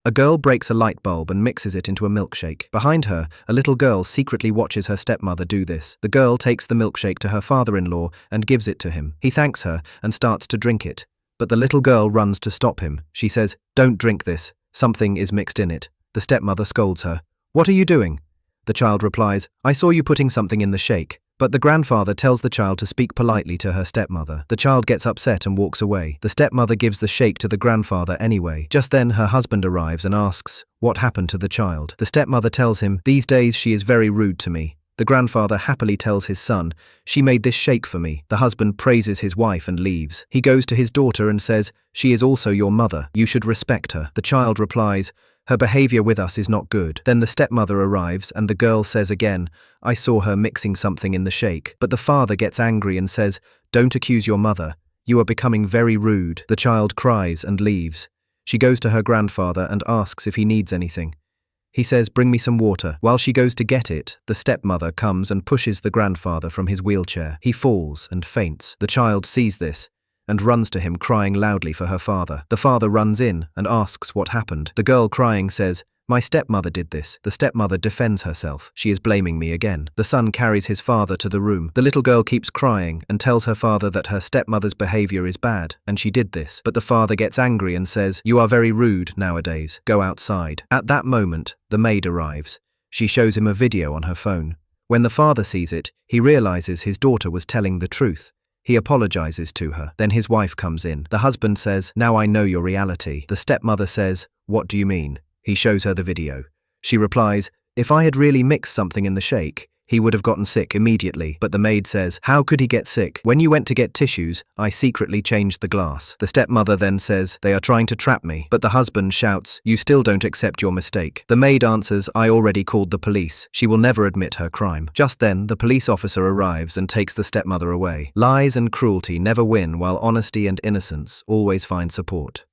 A girl breaks a light bulb and mixes it into a milkshake. Behind her, a little girl secretly watches her stepmother do this. The girl takes the milkshake to her father-in-law and gives it to him. He thanks her and starts to drink it. But the little girl runs to stop him. She says, "Don't drink this. Something is mixed in it." The stepmother scolds her. "What are you doing?" The child replies, "I saw you putting something in the shake." But the grandfather tells the child to speak politely to her stepmother. The child gets upset and walks away. The stepmother gives the shake to the grandfather anyway. Just then her husband arrives and asks what happened to the child. The stepmother tells him, "These days she is very rude to me." The grandfather happily tells his son, "She made this shake for me." The husband praises his wife and leaves. He goes to his daughter and says, "She is also your mother. You should respect her." The child replies, "Her behavior with us is not good." Then the stepmother arrives and the girl says again, "I saw her mixing something in the shake." But the father gets angry and says, "Don't accuse your mother. You are becoming very rude." The child cries and leaves. She goes to her grandfather and asks if he needs anything. He says, "Bring me some water." While she goes to get it, the stepmother comes and pushes the grandfather from his wheelchair. He falls and faints. The child sees this and runs to him crying loudly for her father. The father runs in and asks what happened. The girl crying says, "My stepmother did this." The stepmother defends herself. "She is blaming me again." The son carries his father to the room. The little girl keeps crying and tells her father that her stepmother's behavior is bad and she did this. But the father gets angry and says, "You are very rude nowadays. Go outside." At that moment, the maid arrives. She shows him a video on her phone. When the father sees it, he realizes his daughter was telling the truth. He apologizes to her. Then his wife comes in. The husband says, "Now I know your reality." The stepmother says, "What do you mean?" He shows her the video. She replies, "If I had really mixed something in the shake, he would have gotten sick immediately." But the maid says, "How could he get sick? When you went to get tissues, I secretly changed the glass." The stepmother then says, "They are trying to trap me." But the husband shouts, "You still don't accept your mistake." The maid answers, "I already called the police. She will never admit her crime." Just then, the police officer arrives and takes the stepmother away. Lies and cruelty never win, while honesty and innocence always find support.